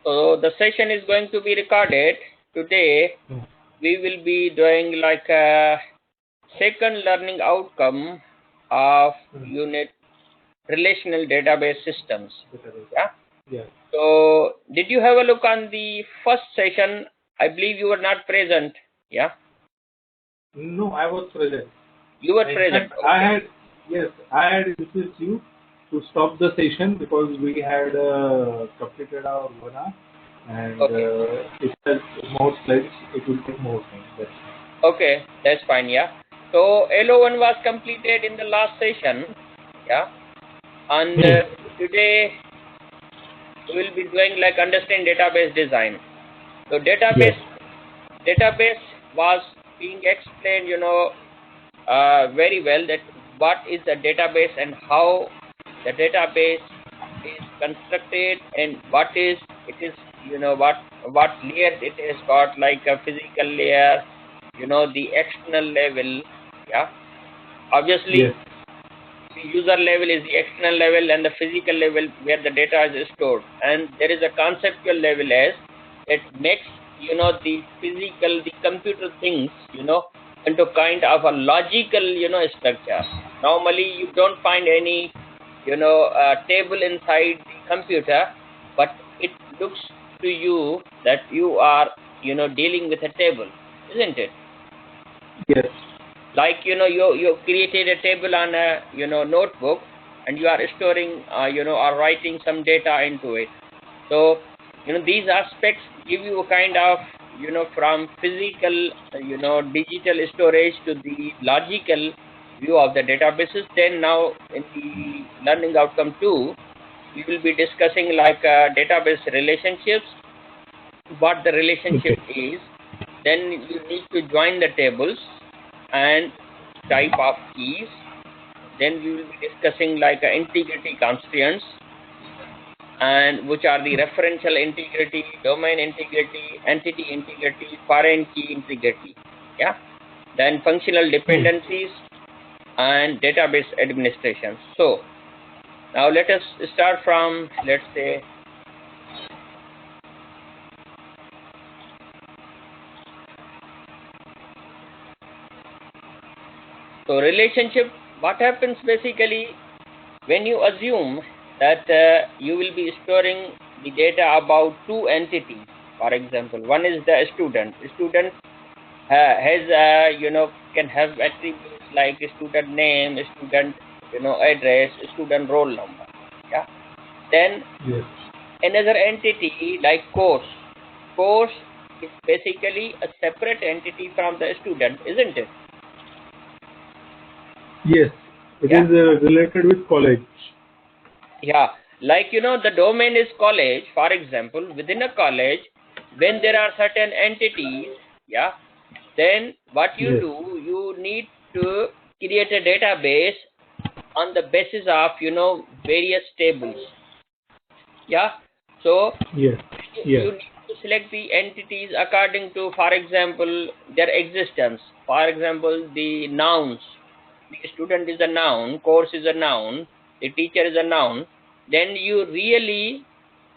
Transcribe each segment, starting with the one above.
So the session is going to be recorded. Today we will be doing like a second learning outcome of unit relational database systems. Yeah. Yeah. So did you have a look on the first session? I believe you were not present. Yeah. No, I was present. You were In present. fact, Okay. I had requested you to stop the session because we had completed our webinar and Okay. it has more slides. It will take more time. That's Okay. That's fine. Yeah. So LO1 was completed in the last session. Yeah. And it. today we will be doing like understand database design. So Yes. database was being explained, very well, that what is a database and how the database is constructed and what is it is, what layers it has got, like a physical layer, the external level. Yeah. Yes. Obviously, the user level is the external level and the physical level where the data is stored, and there is a conceptual level as it makes the physical, the computer things into kind of a logical structure. Normally you don't find any table inside the computer, but it looks to you that you are dealing with a table, isn't it? Yes. Like you created a table on a notebook, and you are storing or writing some data into it. So these aspects give you a kind of from physical digital storage to the logical view of the databases. Then now in the learning outcome 2, we will be discussing like database relationships, what the relationship Okay. is. Then you need to join the tables and type of keys. Then we will be discussing like integrity constraints, and which are the referential integrity, domain integrity, entity integrity, foreign key integrity. Yeah. Then functional dependencies and database administration. So now let us start from, let's say, so relationship. What happens basically when you assume that you will be storing the data about two entities? For example, one is the student. Student has can have attributes like student name, student address, student roll number. Yeah. Then Yes. another entity like course. Course is basically a separate entity from the student, isn't it? Yes. It Yeah. is related with college. Yeah, like the domain is college. For example, within a college, when there are certain entities, yeah, then what you Yes. do, you need to create a database on the basis of various tables. Yeah. So Yes. Yes. you need to select the entities according to, for example, their existence. For example, the nouns. The student is a noun, course is a noun, the teacher is a noun. Then you really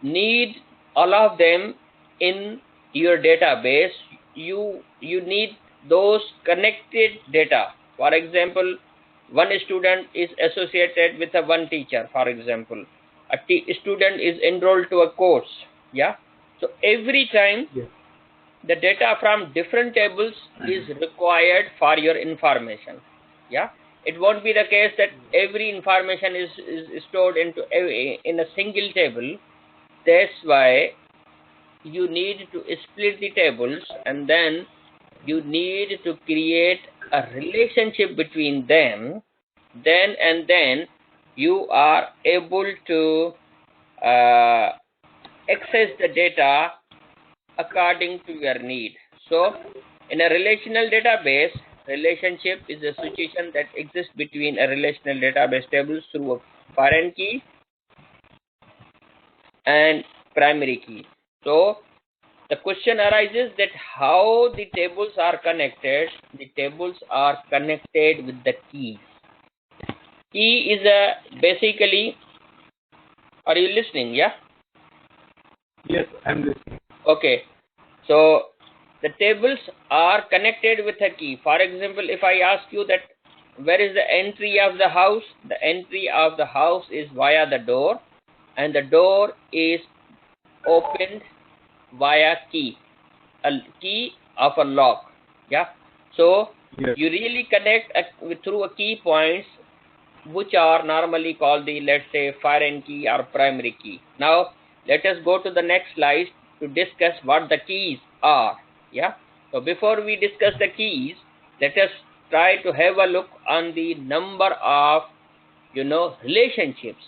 need all of them in your database. You need those connected data. For example, one student is associated with a one teacher. For example, a student is enrolled to a course. Yeah. So every time Yes. the data from different tables is required for your information. Yeah. It won't be the case that every information is stored in a single table. That's why you need to split the tables, and then you need to create a relationship between them. Then you are able to uh, access the data according to your need. So in a relational database, relationship is a situation that exists between a relational database tables through a foreign key and primary key. So the question arises that how the tables are connected. The tables are connected with the keys. Key is a basically, are you listening? Yeah. Yes, I'm listening. Okay. So the tables are connected with a key. For example, if I ask you that where is the entry of the house, the entry of the house is via the door, and the door is opened via key, a key of a lock. Yeah. So Yes. you really connect through a key points, which are normally called the, let's say, foreign key or primary key. Now let us go to the next slide to discuss what the keys are. Yeah. So before we discuss the keys, let us try to have a look on the number of relationships.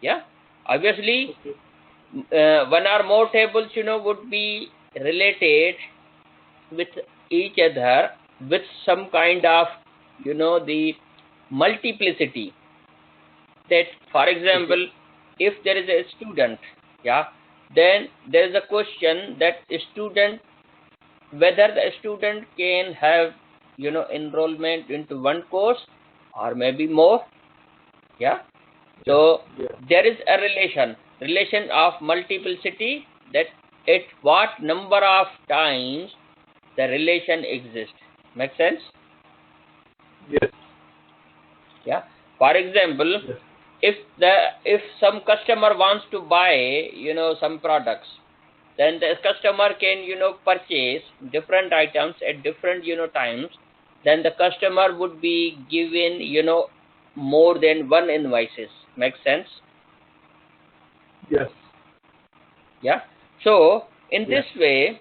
Yeah. Obviously, one or more tables would be related with each other with some kind of the multiplicity. That, for example, if there is a student, yeah, then there is a question that student, whether the student can have enrollment into one course or maybe more. Yeah. So there is a relation of multiplicity, that at what number of times the relation exists. Make sense? Yes. Yeah. For example, Yes. if some customer wants to buy some products, then the customer can purchase different items at different times. Then the customer would be given more than one invoices. Make sense? Yes. Yeah. So in Yes. this way,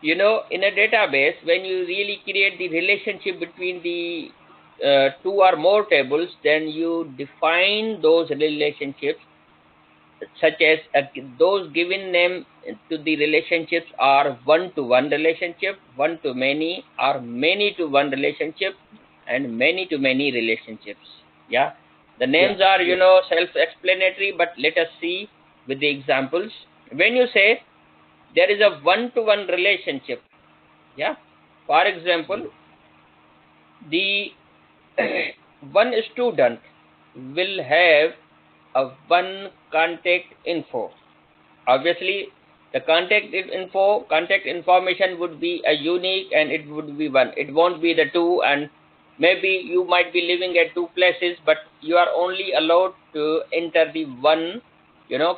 in a database, when you really create the relationship between the two or more tables, then you define those relationships, such as those given name to the relationships are one-to-one relationship, one-to-many, or many-to-one relationship, and many-to-many relationships. Yeah. The names are self-explanatory, but let us see with the examples. When you say there is a one-to-one relationship, yeah, for example, the one student will have a one contact info. Obviously, the contact information would be a unique, and it would be one. It won't be the two, and maybe you might be living at two places, but you are only allowed to enter the one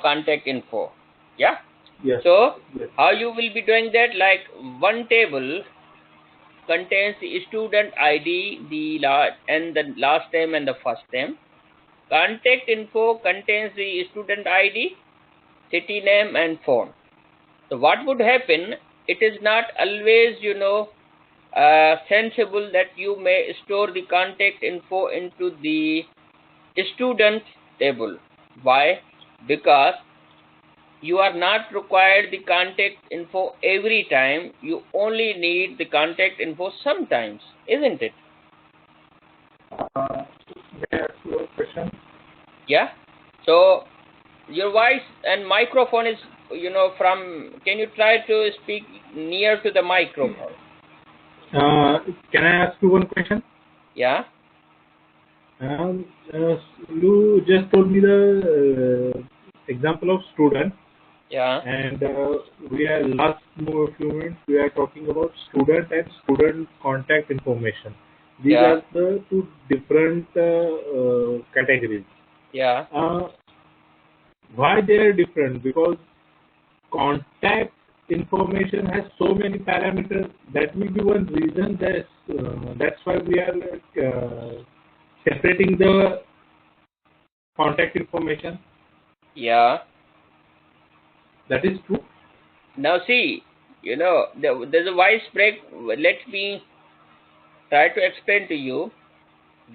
contact info. Yeah. Yes. So Yes. how you will be doing that? Like, one table contains the student ID, and the last name and the first name. Contact info contains the student ID, city name, and phone. So what would happen? It is not always sensible that you may store the contact info into the student table. Why? Because you are not required the contact info every time. You only need the contact info sometimes, isn't it? May I ask you a question? Yeah. So your voice and microphone is from, can you try to speak near to the microphone? Can I ask you one question? Yeah. You just told me the example of student, Yeah. and we are last few minutes we are talking about student and student contact information. These Yeah. are the two different categories. Yeah. Why they are different? Because contact information has so many parameters. That may be one reason. That's why we are separating the contact information. Yeah. That is true. Now see, there's a voice break. Let me try to explain to you.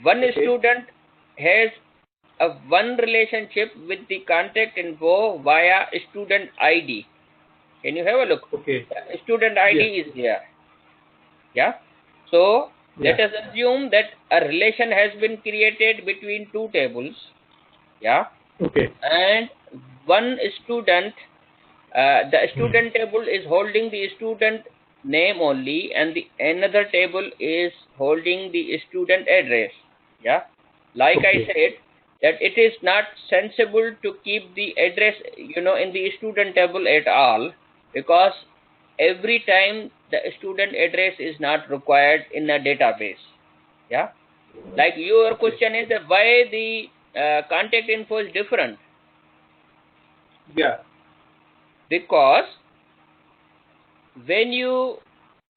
One Okay. student has a one relationship with the contact info via student ID. Can you have a look? Okay. Student ID Yes. is there. Yeah. So let Yeah. us assume that a relation has been created between two tables. Yeah. Okay. And one student, the student table is holding the student name only, and the another table is holding the student address. Yeah. Like I Okay. said, that it is not sensible to keep the address, in the student table at all, because every time the student address is not required in a database. Yeah, like your question is that why the contact info is different. Yeah. Because when you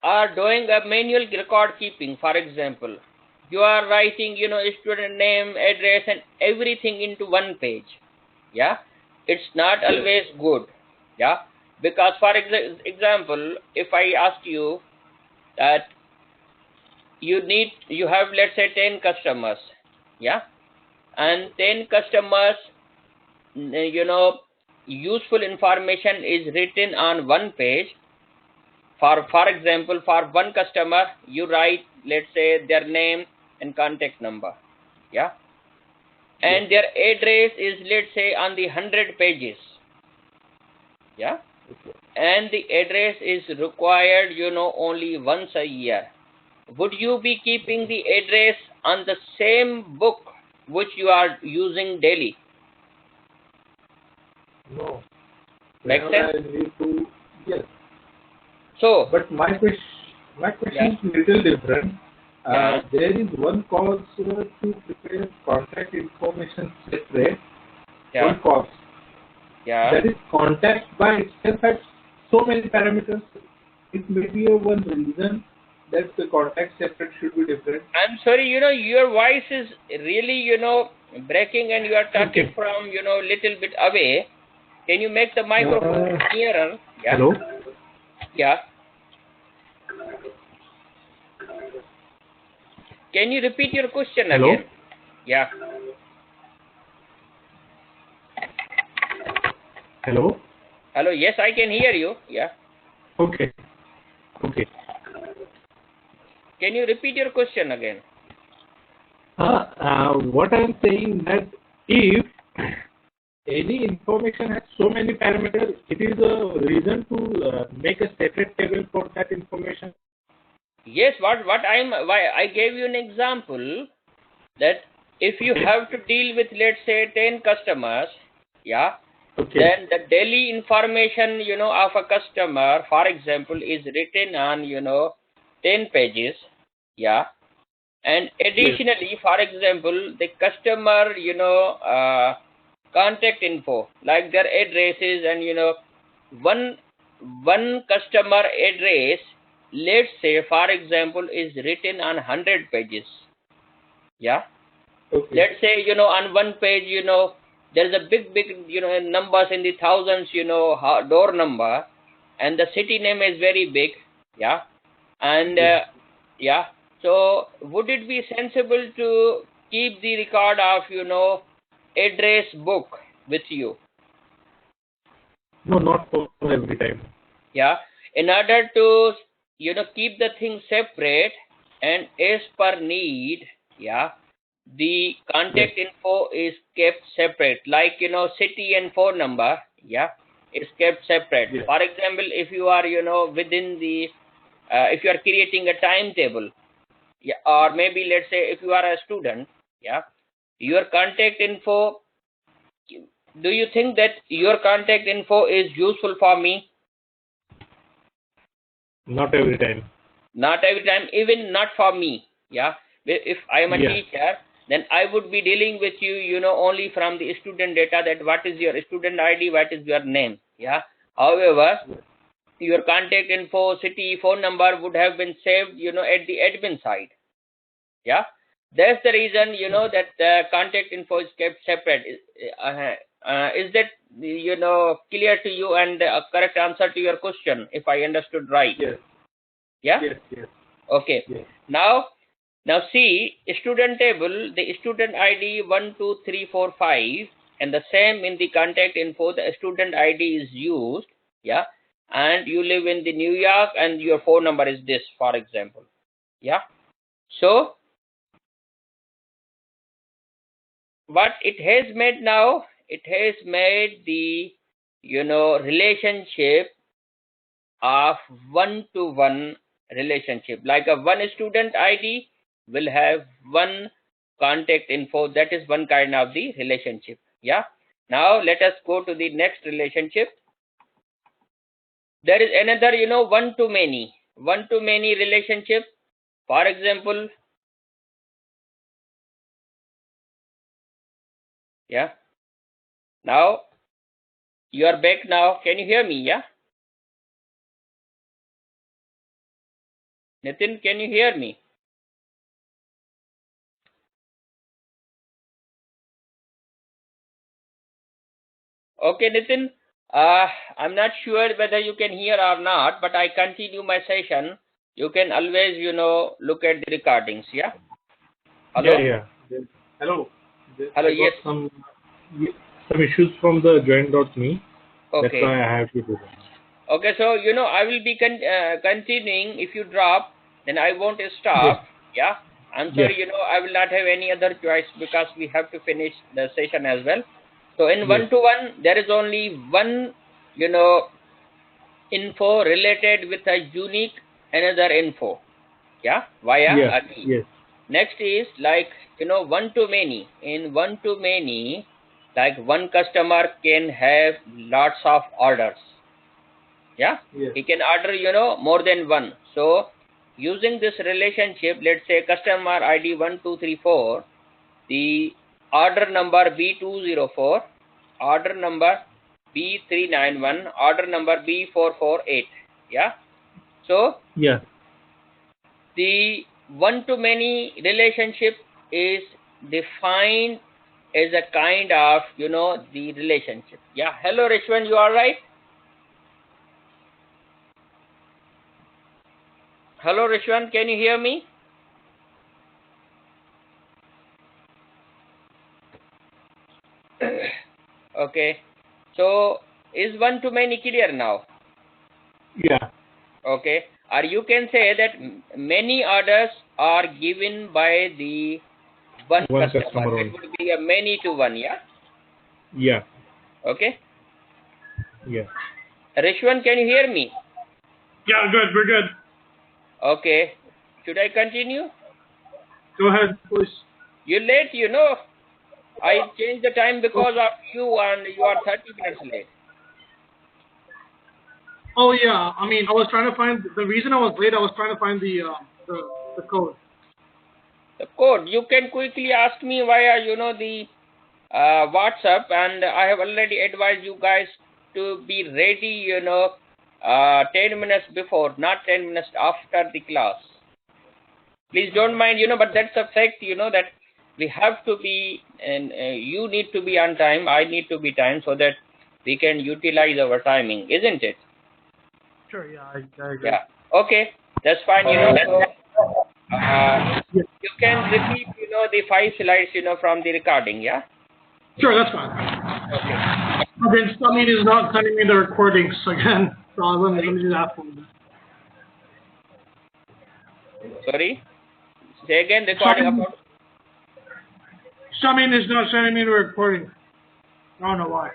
are doing a manual record keeping, for example, you are writing, student name, address, and everything into one page. Yeah, it's not always good. Yeah, because for example, if I ask you that you have, let's say, 10 customers. Yeah, and 10 customers, useful information is written on one page. For example, for one customer, you write, let's say, their name and contact number. Yeah, and their address is, let's say, on the 100 pages. Yeah, and the address is required, only once a year. Would you be keeping the address on the same book which you are using daily? No. Make sense? I need to, yes. So, but my question is little different. There is one cause to prepare contact information separate. One cause. That is contact by itself has so many parameters. It may be one reason that the contact separate should be different. I'm sorry, your voice is really, breaking, and you are talking from, little bit away. Can you make the microphone nearer? Yeah. Hello? Yeah. Can you repeat your question Hello? again? Yeah. Hello? Hello, yes, I can hear you. Yeah. Okay. Can you repeat your question again? What I'm saying that if any information has so many parameters, it is a reason to make a separate table for that information. Yes, why I gave you an example that if you have to deal with, let's say, 10 customers, yeah, then the daily information, of a customer, for example, is written on, 10 pages, yeah, and additionally, for example, the customer, contact info, like their addresses, and one customer address, let's say, for example, is written on 100 pages. Yeah. Let's say, on one page, there is a big, numbers in the thousands, door number, and the city name is very big. Yeah. And yeah. So would it be sensible to keep the record of, address book with you? No, not for every time. Yeah. In order to, keep the thing separate and as per need, yeah, the contact info is kept separate, like, city and phone number, yeah, is kept separate. For example, if you are, within the, if you are creating a timetable, yeah, or maybe let's say if you are a student, yeah, your contact info, do you think that your contact info is useful for me? Not every time. Not every time, even not for me. Yeah. If I am a teacher, then I would be dealing with you, only from the student data, that what is your student ID, what is your name. Yeah. However, your contact info, city, phone number would have been saved, at the admin side. Yeah. That's the reason, that the contact info is kept separate. Is that, clear to you and a correct answer to your question, if I understood right? Yes. Yeah? Yes. Okay. Yes. Now see, student table, the student ID 1, 2, 3, 4, 5, and the same in the contact info, the student ID is used. Yeah. And you live in the New York and your phone number is this, for example. Yeah. So what it has made now, it has made the, relationship of one-to-one relationship. Like a one student ID will have one contact info. That is one kind of the relationship. Yeah. Now let us go to the next relationship. There is another, one to many relationship. For example, yeah. Now you are back now. Can you hear me? Yeah. Nitin, can you hear me? Okay, Nitin. I'm not sure whether you can hear or not, but I continue my session. You can always, look at the recordings. Yeah. Hello. Yeah. Hello. Hello. I Yes. got some issues from the join.me. Okay. That's why I have to do that. Okay. So I will be continuing. If you drop, then I won't stop. Yes. Yeah. I'm sorry. I will not have any other choice because we have to finish the session as well. So in one-to-one, there is only one, info related with a unique another info. Yeah, via a key. Yes. Next is like, one to many. In one to many, like one customer can have lots of orders. Yeah. Yes. He can order, more than one. So using this relationship, let's say customer ID 1234, the order number B204, order number B391, order number B448. Yeah. So Yeah. the one to many relationship is defined as a kind of, the relationship. Yeah. Hello, Rishwan, you all right? Hello, Rishwan, can you hear me? Okay. So is one to many clear now? Yeah. Okay. Or you can say that many orders are given by the one customer. It would be a many to one, yeah? Yeah. Okay. Yeah. Rishwan, can you hear me? Yeah, good. We're good. Okay. Should I continue? Go ahead, please. You're late, I changed the time because of you and you are 30 minutes late. Oh yeah, I mean, I was trying to find the reason I was late. I was trying to find the code. The code. You can quickly ask me via, the WhatsApp, and I have already advised you guys to be ready, 10 minutes before, not 10 minutes after the class. Please don't mind, but that's a fact, that we have to be, and you need to be on time, I need to be time, so that we can utilize our timing, isn't it? Sure, yeah, I agree. Yeah. Okay, that's fine, so, you can repeat, the 5 slides, from the recording, yeah? Sure, that's fine. Okay. Okay, Summit is not sending me the recordings again, so let me do that for you. Sorry? Say again, recording about... Summit is not sending me the recording. I don't know why.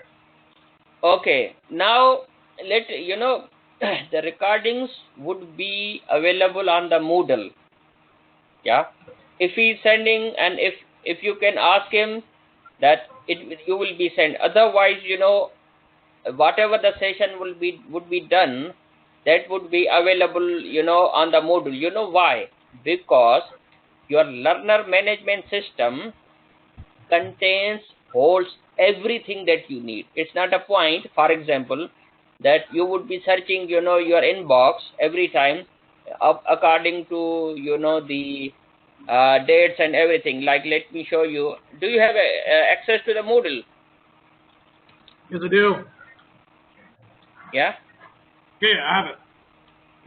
Okay, now, the recordings would be available on the Moodle. Yeah, if he's sending, and if you can ask him that you will be sent. Otherwise, whatever the session would be done, that would be available, on the Moodle. You know why? Because your learner management system holds everything that you need. It's not a point, for example, that you would be searching, your inbox every time according to, the dates and everything. Like, let me show you. Do you have access to the Moodle? Yes, I do. Yeah? Yeah, I have it.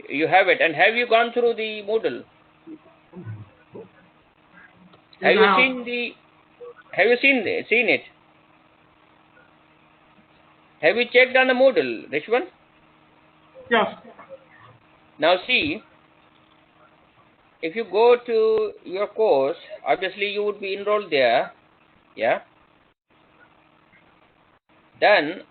You have it. And have you gone through the Moodle? Have you seen it? Have you checked on the Moodle, Rishwan? Yes. Now see, if you go to your course, obviously you would be enrolled there, yeah? Then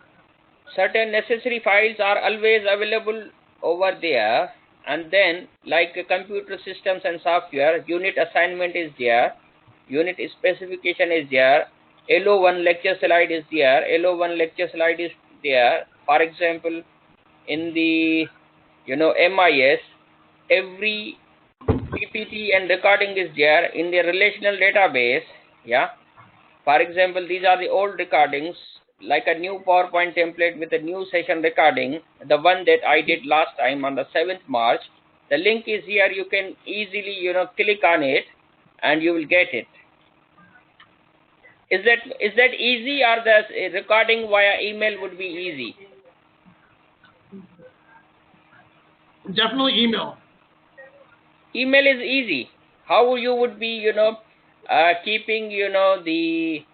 certain necessary files are always available over there, and then like computer systems and software, unit assignment is there. unit specification is there, LO1 lecture slide is there, LO1 lecture slide is there. For example, in the MIS, every PPT and recording is there in the relational database. Yeah. For example, these are the old recordings, like a new PowerPoint template with a new session recording, the one that I did last time on the 7th March. The link is here. You can easily, click on it and you will get it. Is that easy, or the recording via email would be easy? Definitely email. Email is easy. How you would be, keeping, the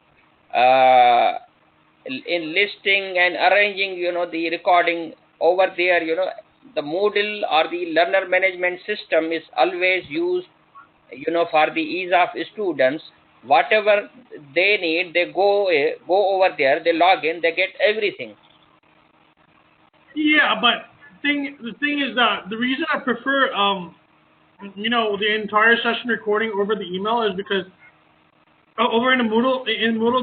in listing and arranging, the recording over there, the Moodle or the learner management system is always used, for the ease of students. Whatever they need, they go over there, they log in, they get everything. Yeah, but the thing is that the reason I prefer the entire session recording over the email is because over in Moodle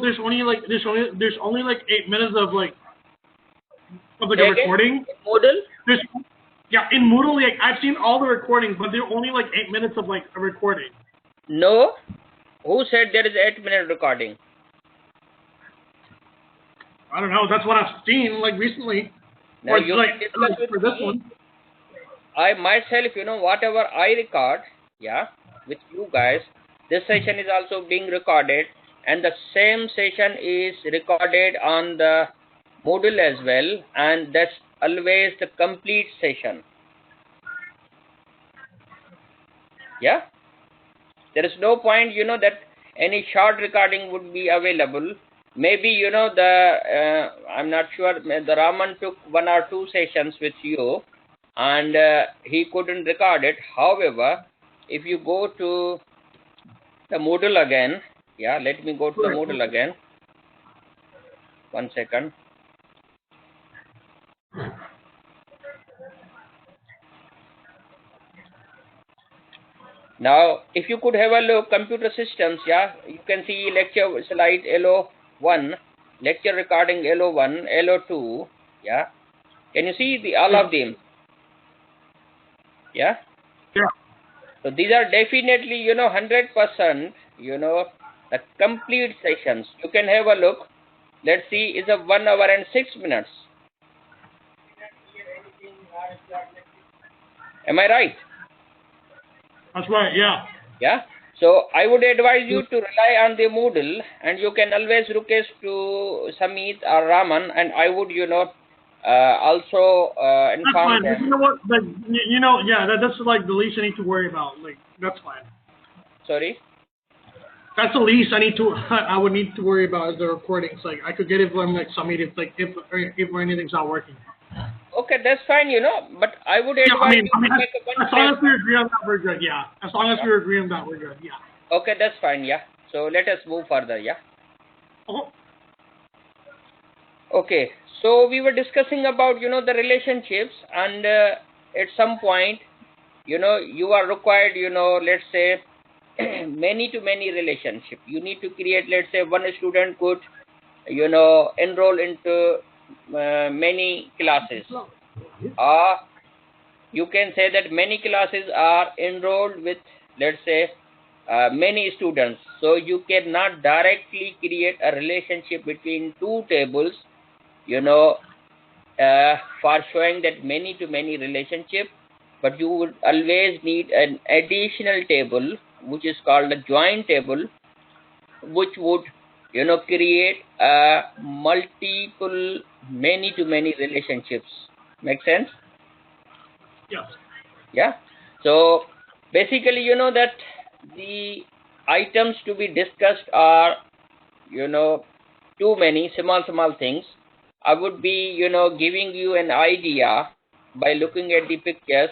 there's only like 8 minutes of a recording. In Moodle? In Moodle, like I've seen all the recordings, but they're only like 8 minutes of like a recording. No. Who said there is 8-minute recording? I don't know. That's what I've seen like recently. Now or you like with for this one. I myself, whatever I record, with you guys, this session is also being recorded, and the same session is recorded on the Moodle as well, and that's always the complete session. Yeah? There is no point, that any short recording would be available. Maybe, I'm not sure, the Raman took 1 or 2 sessions with you, and he couldn't record it. However, if you go to the Moodle again, let me go to the Moodle again. 1 second. Now, if you could have a look, computer systems, you can see lecture slide LO1, lecture recording LO1, LO2, Can you see all of them? Yeah? Yeah. So these are definitely, 100%, the complete sessions. You can have a look. Let's see, it's a 1 hour and 6 minutes. Am I right? That's right, yeah. Yeah. So I would advise you to rely on the Moodle, and you can always request to Samit or Raman, and I would, also inform them. You know what? But, that's like the least I need to worry about. Like, that's fine. Sorry? That's the least I would need to worry about is the recordings. Like, I could get it from like Samit if anything's not working. Okay, that's fine, but I would advise you to make a bunch as long as we agree on that, we're good, As long as we agree on that, we're good, Okay, that's fine, So let us move further, Okay, so we were discussing about, the relationships, and at some point, you are required, let's say, many-to-many relationship. You need to create, let's say, one student could, enroll into many classes. You can say that many classes are enrolled with, let's say, many students. So you cannot directly create a relationship between 2 tables, for showing that many-to-many relationship. But you would always need an additional table, which is called a joint table, which would create multiple many-to-many relationships. Make sense? Yes. Yeah. So basically, that the items to be discussed are, too many small things. I would be, giving you an idea by looking at the pictures.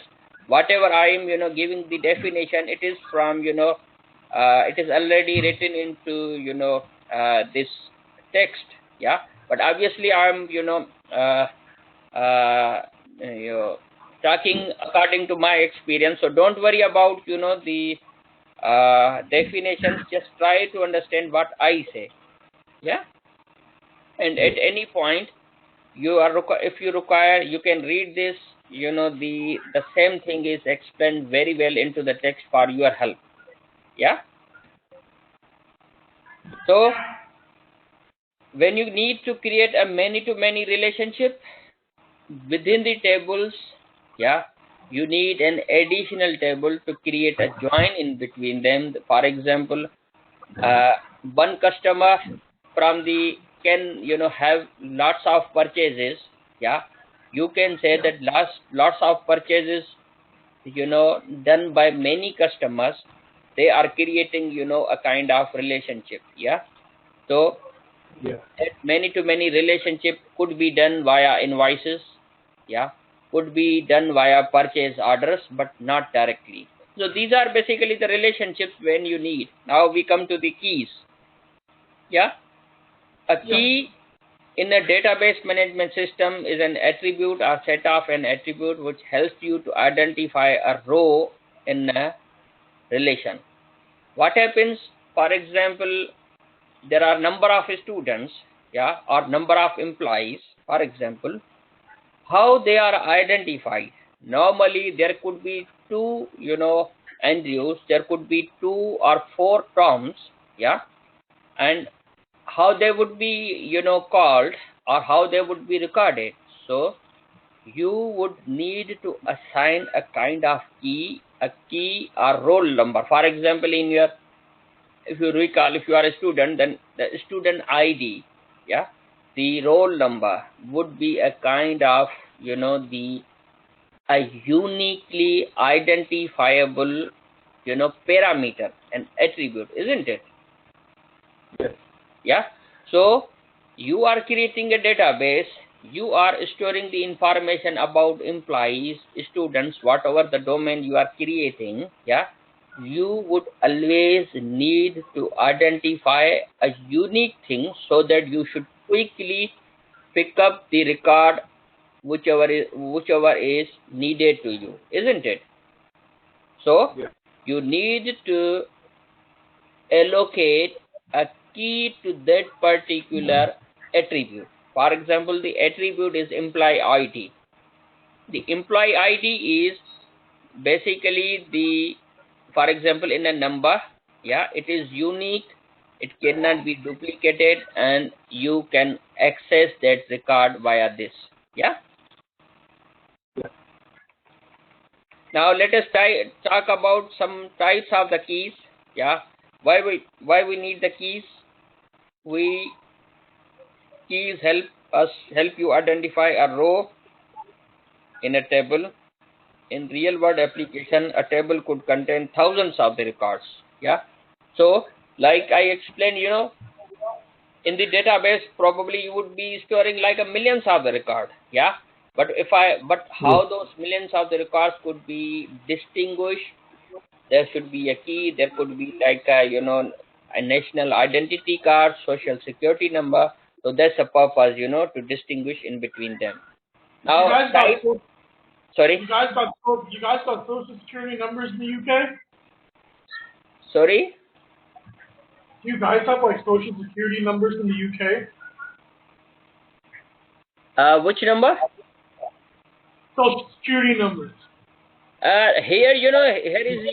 Whatever I am, giving the definition, it is from, it is already written into, this text. But obviously, I'm, talking according to my experience. So don't worry about, the definitions, just try to understand what I say. Yeah. And at any point, you are if you require, you can read this. The same thing is explained very well into the text for your help. Yeah. So when you need to create a many-to-many relationship within the tables, yeah, you need an additional table to create a join in between them. For example, one customer from the can have lots of purchases. Yeah, you can say that lots of purchases done by many customers. They are creating a kind of relationship. Yeah. So Yeah. that many-to-many relationship could be done via invoices. Yeah, could be done via purchase orders, but not directly. So these are basically the relationships when you need. Now we come to the keys. Yeah, a key in a database management system is an attribute or set of an attribute which helps you to identify a row in a relation. What happens, for example, there are number of students, yeah, or number of employees, for example, how they are identified. Normally there could be two Andrews, there could be 2 or 4 Toms. Yeah. And how they would be called, or how they would be recorded. So you would need to assign a kind of key, a key or roll number. For example, in your, if you recall, if you are a student, then the student ID, yeah, the roll number would be a kind of a uniquely identifiable parameter and attribute, isn't it? Yes. Yeah. So you are creating a database, you are storing the information about employees, students, whatever the domain you are creating. Yeah, you would always need to identify a unique thing so that you should quickly pick up the record whichever is needed to you, isn't it? So Yeah. you need to allocate a key to that particular attribute. For example, the attribute is employee ID. The employee ID is basically the, for example, in a number, yeah, it is unique, it cannot be duplicated, and you can access that record via this. Yeah. Yeah. Now let us talk about some types of the keys. Yeah. Why we need the keys? Keys help you identify a row in a table. In real world application, a table could contain thousands of the records. Yeah. So like I explained, in the database probably you would be storing like a millions of the record. Yeah. But how those millions of the records could be distinguished? There should be a key. There could be like a national identity card, social security number. So that's a purpose, to distinguish in between them. Now, sorry. You guys got social security numbers in the UK? Sorry. Do you guys have like social security numbers in the UK? Which number? Social security numbers. Here, here is,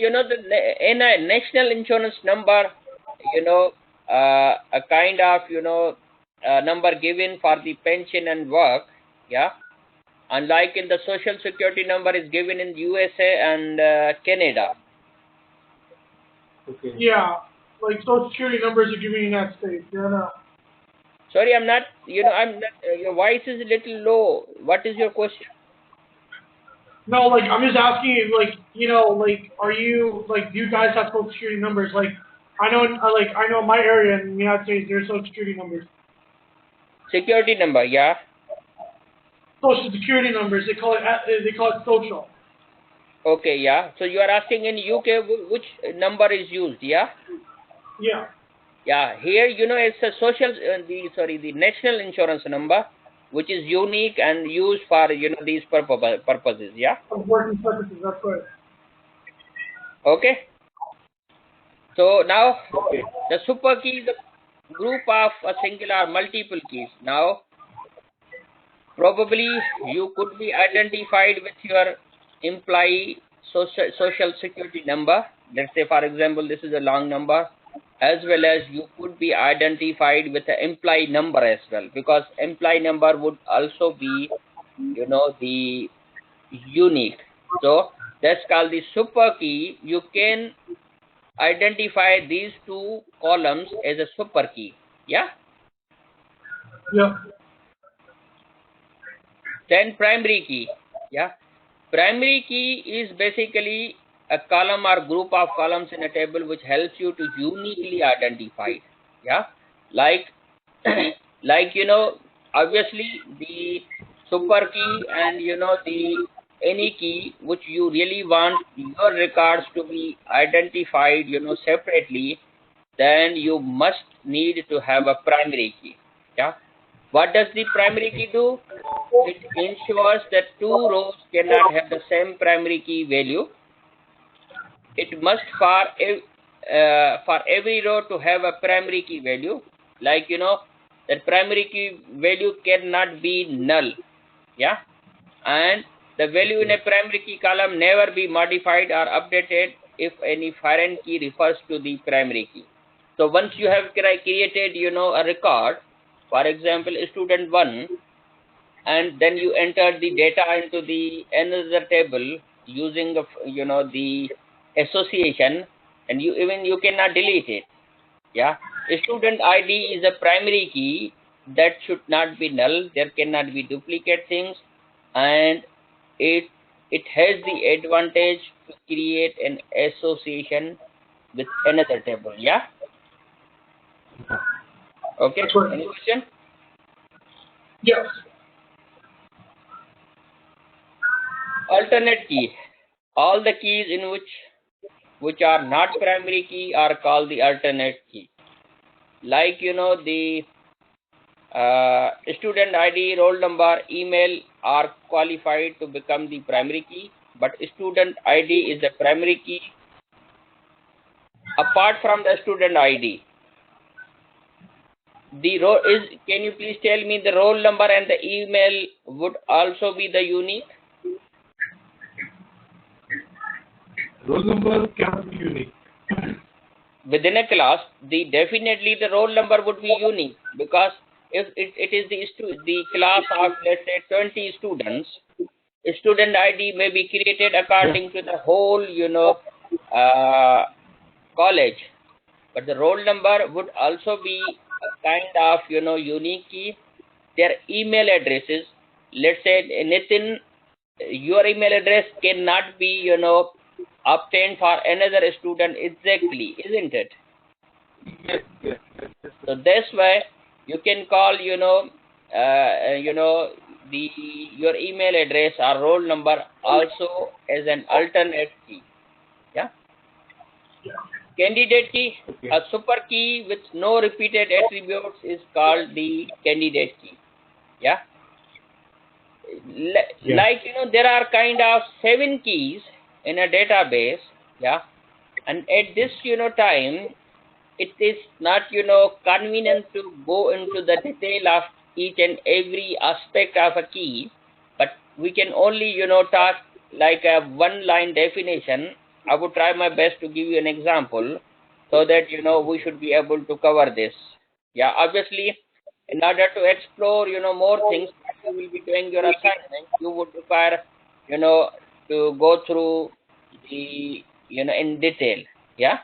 in a national insurance number, a kind of, number given for the pension and work. Yeah. Unlike in the social security number is given in USA and Canada. Okay. Yeah, like social security numbers are given in the United States. Yeah, no. Sorry, I'm not, I'm not, your voice is a little low. What is your question? No, like, I'm just asking you, like, like, are you, like, do you guys have social security numbers? Like, I know in my area in the United States, there's social security numbers. Security number, yeah. Social security numbers, they call it social. Okay, yeah. So you are asking in UK which number is used, yeah? Yeah. Yeah, here, it's a the national insurance number, which is unique and used for, these purposes, yeah? Of working purposes, that's right. Okay. So now Okay. the super key is a group of a single or multiple keys. Now probably you could be identified with your employee social security number. Let's say for example this is a long number, as well as you could be identified with the employee number as well, because employee number would also be the unique. So that's called the super key. You can identify these two columns as a super key. Yeah. Yeah. Then primary key. Yeah. Primary key is basically a column or group of columns in a table which helps you to uniquely identify it. Yeah. Like obviously the super key and the any key which you really want your records to be identified separately, then you must need to have a primary key. Yeah. What does the primary key do? It ensures that two rows cannot have the same primary key value. It must for every row to have a primary key value. Like that primary key value cannot be null. Yeah. And the value in a primary key column never be modified or updated if any foreign key refers to the primary key. So once you have created a record, for example student 1, and then you enter the data into the another table using the association, and you cannot delete it. Yeah. Student id is a primary key that should not be null. There cannot be duplicate things, and it has the advantage to create an association with another table. Yeah. Okay. That's right. Any question? Yes. Alternate key. All the keys in which are not primary key are called the alternate key. Like the student ID, roll number, email are qualified to become the primary key, but student ID is the primary key. Apart from the student ID, the row is, can you please tell me, the roll number and the email would also be the unique? Roll number cannot be unique. Within a class, definitely the roll number would be unique, because if it is the class of, let's say, 20 students, student ID may be created according to the whole college, but the roll number would also be a kind of unique key. Their email addresses, let's say Nitin, your email address cannot be obtained for another student exactly, isn't it? Yes. So that's why you can call your email address or roll number also as an alternate key. Yeah. Candidate key. Okay. A super key with no repeated attributes is called the candidate key. Yeah. Like there are kind of 7 keys in a database. Yeah. And at this time, it is not convenient to go into the detail of each and every aspect of a key, but we can only talk like a one line definition. I would try my best to give you an example so that we should be able to cover this. Yeah, obviously in order to explore more things, you will be doing your assignment, you would require to go through the in detail. Yeah.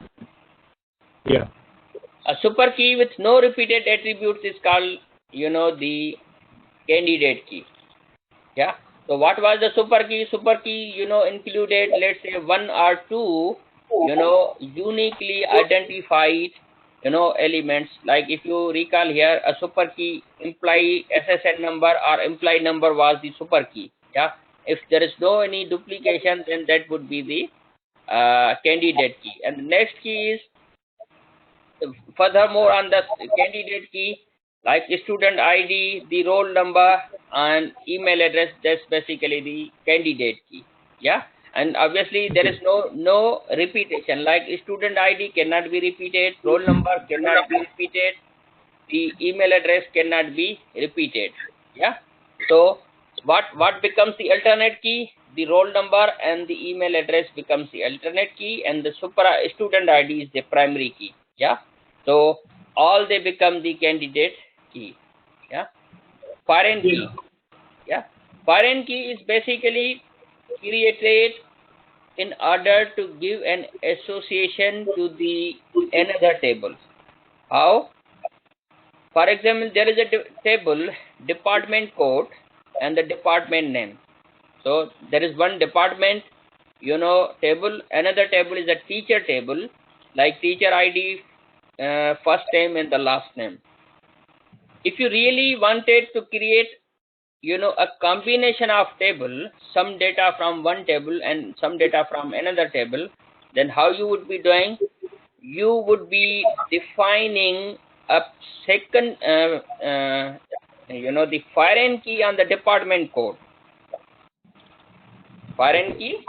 A super key with no repeated attributes is called the candidate key. Yeah. So what was the super key? Super key included, let's say, 1 or 2 uniquely identified elements. Like if you recall here, a super key employee SSN number or employee number was the super key. Yeah. If there is no any duplication, then that would be the candidate key. And the next key is, furthermore, on the candidate key, like student ID, the roll number, and email address, that's basically the candidate key. Yeah. and obviously there is no repetition, like student ID cannot be repeated, roll number cannot be repeated, the email address cannot be repeated. Yeah. So what becomes the alternate key? The roll number and the email address becomes the alternate key, and the student ID is the primary key. Yeah. So all they become the candidate key. Yeah. Foreign key. Yeah. Foreign key is basically created in order to give an association to the another table. How? For example, there is a table, department code and the department name. So there is one department, table. Another table is a teacher table, like teacher ID, first name and the last name. If you really wanted to create, a combination of table, some data from one table and some data from another table, then how you would be doing? You would be defining a second, the foreign key on the department code. Foreign key,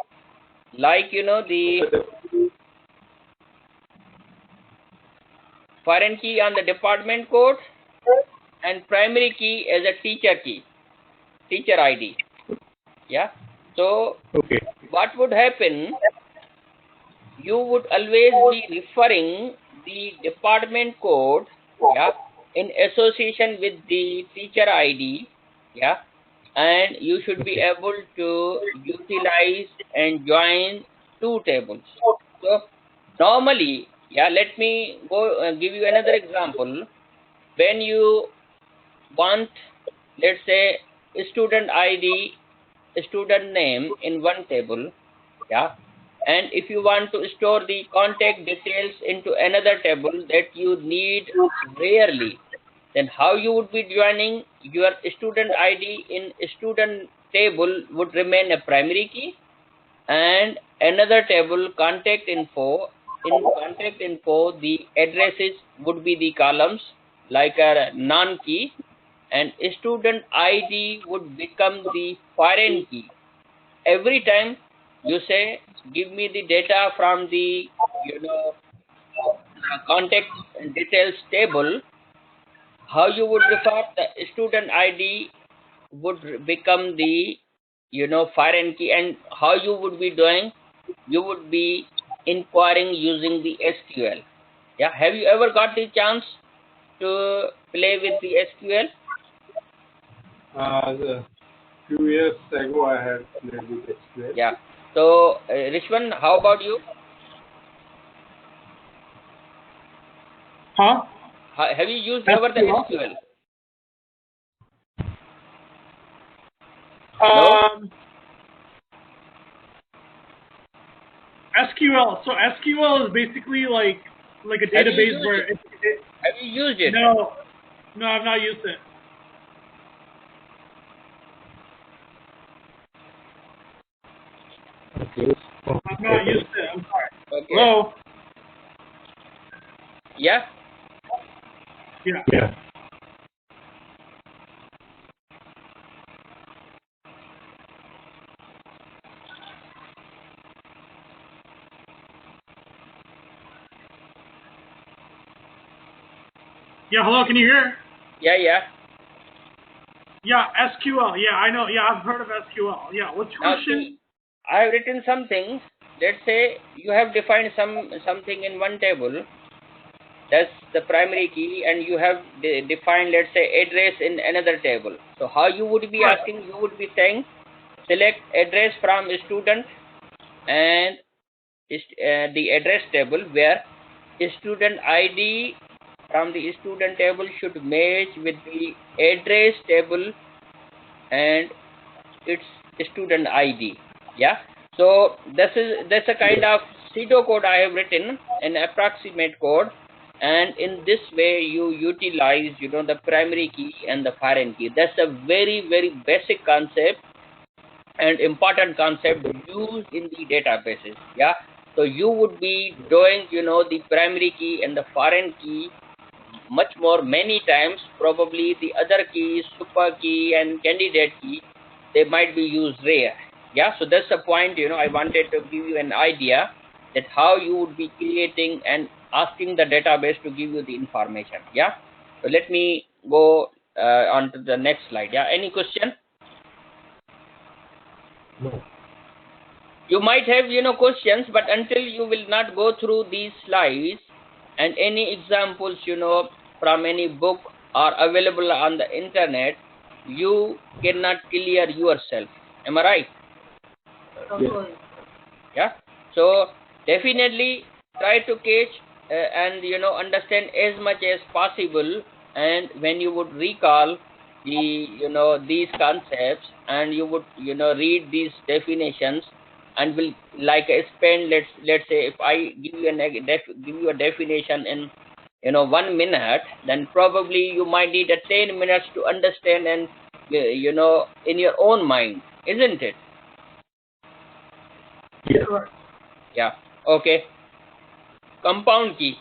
like, the foreign key on the department code, and primary key as a teacher key, teacher ID. Yeah. So Okay. what would happen? You would always be referring the department code, yeah, in association with the teacher ID, yeah, and you should be able to utilize and join two tables. So normally, yeah, let me go give you another example. When you want, let's say, student ID, student name in one table, yeah, and if you want to store the contact details into another table that you need rarely, then how you would be joining? Your student ID in student table would remain a primary key, and another table, contact info. In contact info, the addresses would be the columns, like a non-key, and student ID would become the foreign key. Every time you say, give me the data from the contact details table, how you would refer? The student ID would become the foreign key, and how you would be doing? You would be inquiring using the SQL. Yeah. Have you ever got the chance to play with the SQL? A few years ago, I had played with SQL. Yeah. So, Rishwan, how about you? Huh? Have you used ever the SQL? SQL. So SQL is basically like a database where have you used it? No, I've not used it. Okay. I've not used it. I'm sorry. Okay. Hello. Yeah. Yeah. Yeah. Yeah. Hello. Can you hear? Yeah. Yeah. Yeah. SQL. Yeah, I know. Yeah, I've heard of SQL. Yeah. What's your question? I have written something. Let's say you have defined something in one table. That's the primary key, and you have defined, let's say, address in another table. So how you would be asking? You would be saying, select address from student, and the address table where student ID from the student table should match with the address table and its student ID. Yeah. So that's a kind of pseudo code I have written, an approximate code. And in this way you utilize the primary key and the foreign key. That's a very, very basic concept and important concept used in the databases. Yeah. So you would be doing the primary key and the foreign key much more, many times. Probably the other keys, super key and candidate key, they might be used rare. Yeah, so that's the point, I wanted to give you an idea that how you would be creating and asking the database to give you the information. Yeah, so let me go on to the next slide. Yeah, any question? No. You might have, questions, but until you will not go through these slides and any examples, from any book are available on the internet, you cannot clear yourself. Am I right? Yes. Yeah. So definitely try to catch and understand as much as possible. And when you would recall these concepts, and you would read these definitions, and will like spend, let's say, if I give you a definition in 1 minute, then probably you might need 10 minutes to understand, and in your own mind, isn't it? Yes. Yeah. Okay. Compound key.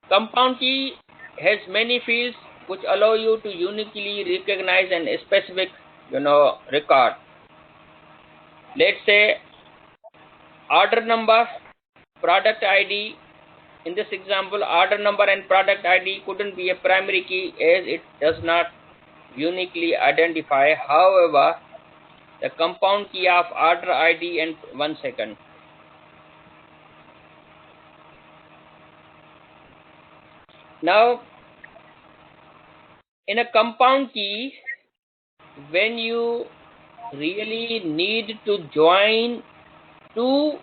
Compound key has many fields which allow you to uniquely recognize an specific, record. Let's say order number, product ID. In this example, order number and product ID couldn't be a primary key as it does not uniquely identify. However, the compound key of order ID and 1 second. Now, in a compound key, when you really need to join two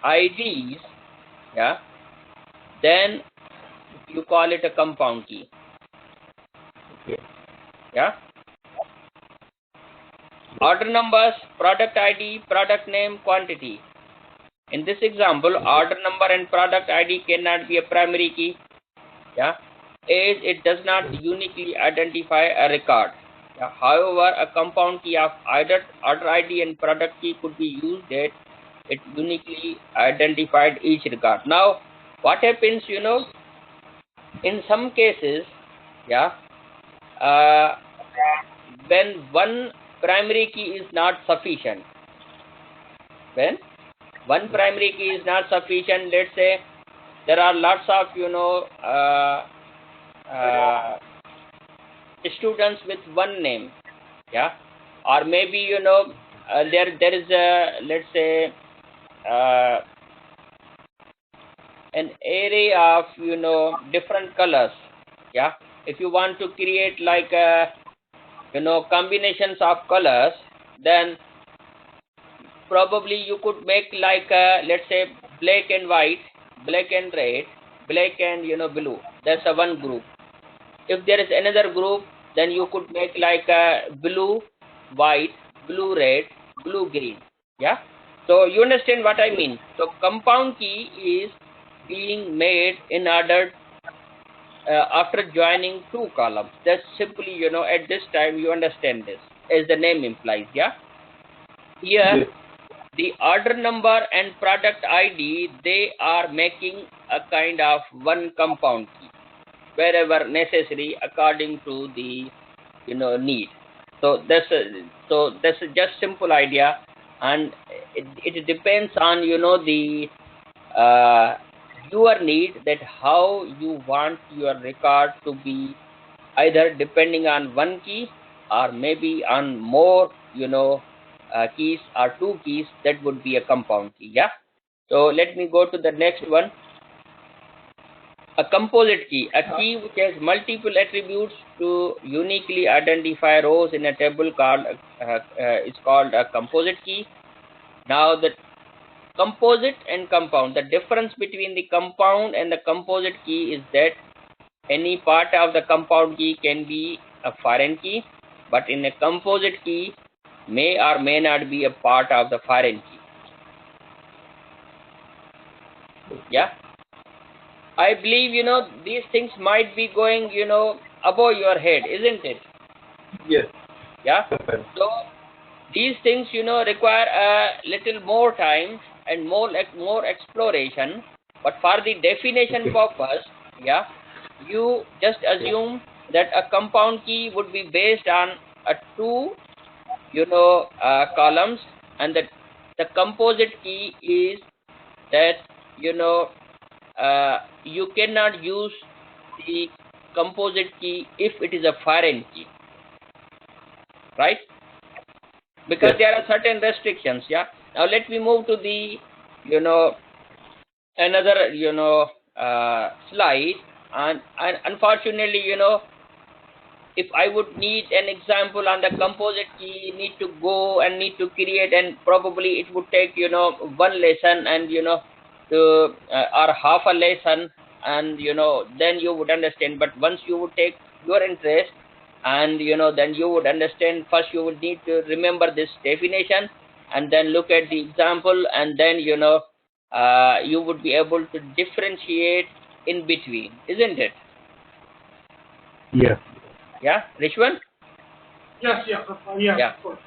IDs, yeah, then you call it a compound key. Okay. Yeah. Order numbers, product ID, product name, quantity. In this example, order number and product ID cannot be a primary key, yeah, as it does not uniquely identify a record. Yeah. However, a compound key of either order ID and product key could be used that it uniquely identified each record. Now, what happens, in some cases, yeah, when one primary key is not sufficient, when one primary key is not sufficient, let's say there are lots of, students with one name, yeah, or maybe, there is a, let's say, an array of different colors, yeah. If you want to create like combinations of colors, then probably you could make like let's say black and white, black and red, black and blue. That's a one group. If there is another group, then you could make like blue, white, blue, red, blue, green. Yeah. So you understand what I mean. So compound key is being made in order after joining two columns. That's simply, at this time you understand this, as the name implies. Yeah. Here, Yes. the order number and product ID, they are making a kind of one compound key wherever necessary according to the need. So that's a just simple idea, and it depends on the your need, that how you want your record to be, either depending on one key or maybe on more keys or two keys. That would be a compound key. Yeah. So let me go to the next one. A composite key, a key which has multiple attributes to uniquely identify rows in a table, called is called a composite key. Now the composite and compound, the difference between the compound and the composite key is that any part of the compound key can be a foreign key, but in a composite key may or may not be a part of the foreign key. Yeah. I believe, these things might be going, above your head, isn't it? Yes. Yeah. So these things, require a little more time and more exploration. But for the definition purpose, yeah, you just assume that a compound key would be based on a two, columns, and the The composite key is that, you cannot use the composite key if it is a foreign key, right? Because there are certain restrictions. Yeah. Now let me move to the, another, slide. And unfortunately, if I would need an example on the composite key, need to go and need to create, and probably it would take, one lesson and, to, or half a lesson, and, then you would understand. But once you would take your interest, and, then you would understand, first you would need to remember this definition, and then look at the example, and then, you would be able to differentiate in between, isn't it? Yes. Yeah, Rishwan? Yes, Yeah. of course.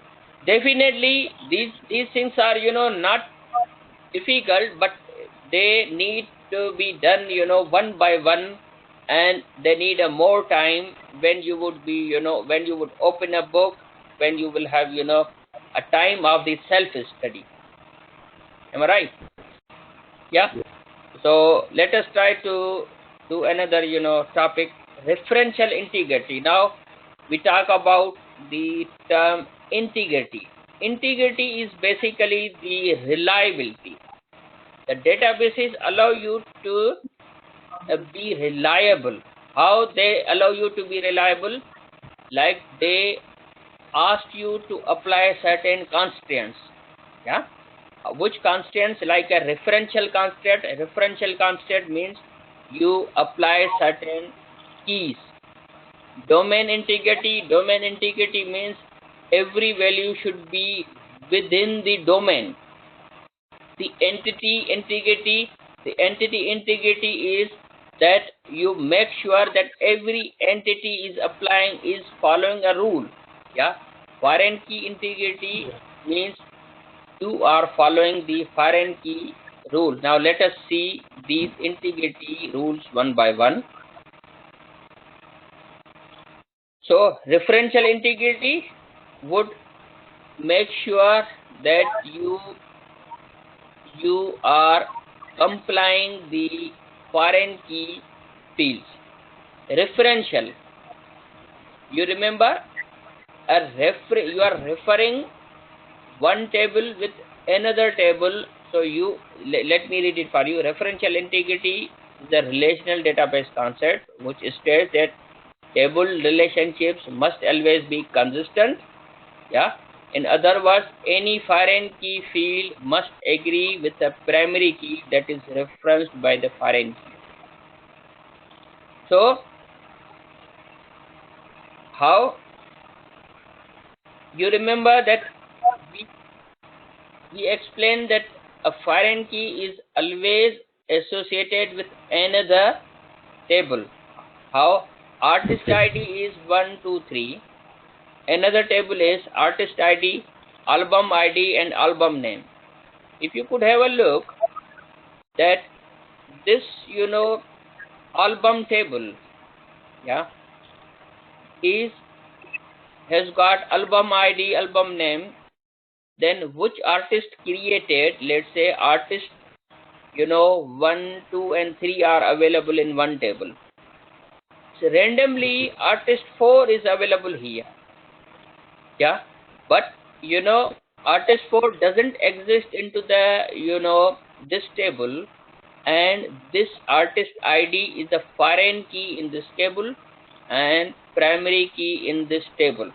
Definitely, these things are, not difficult, but they need to be done, one by one, and they need a more time when you would be, when you would open a book, when you will have, a time of the self-study. Am I right? Yeah? So, let us try to do another, topic, referential integrity. Now, we talk about the term integrity. Integrity is basically the reliability. The databases allow you to be reliable. How they allow you to be reliable? Like they ask you to apply certain constraints. Yeah. Which constraints? Like a referential constraint. A referential constraint means you apply certain keys. Domain integrity. Domain integrity means every value should be within the domain. The entity integrity. The entity integrity is that you make sure that every entity is following a rule. Yeah. Foreign key integrity means you are following the foreign key rule. Now let us see these integrity rules one by one. So referential integrity would make sure that you are complying the foreign key fields. Referential, you remember, you are referring one table with another table. So let me read it for you. Referential integrity is the relational database concept which states that table relationships must always be consistent. Yeah. In other words, any foreign key field must agree with the primary key that is referenced by the foreign key. So, how? You remember that we explained that a foreign key is always associated with another table. How? Artist ID is 1, 2, 3. Another table is artist ID, album ID, and album name. If you could have a look that this, album table, yeah, has got album ID, album name, then which artist created, let's say artist, 1, 2, and 3 are available in one table. So randomly artist 4 is available here. Yeah, but artist 4 doesn't exist into the this table, and this artist ID is the foreign key in this table and primary key in this table.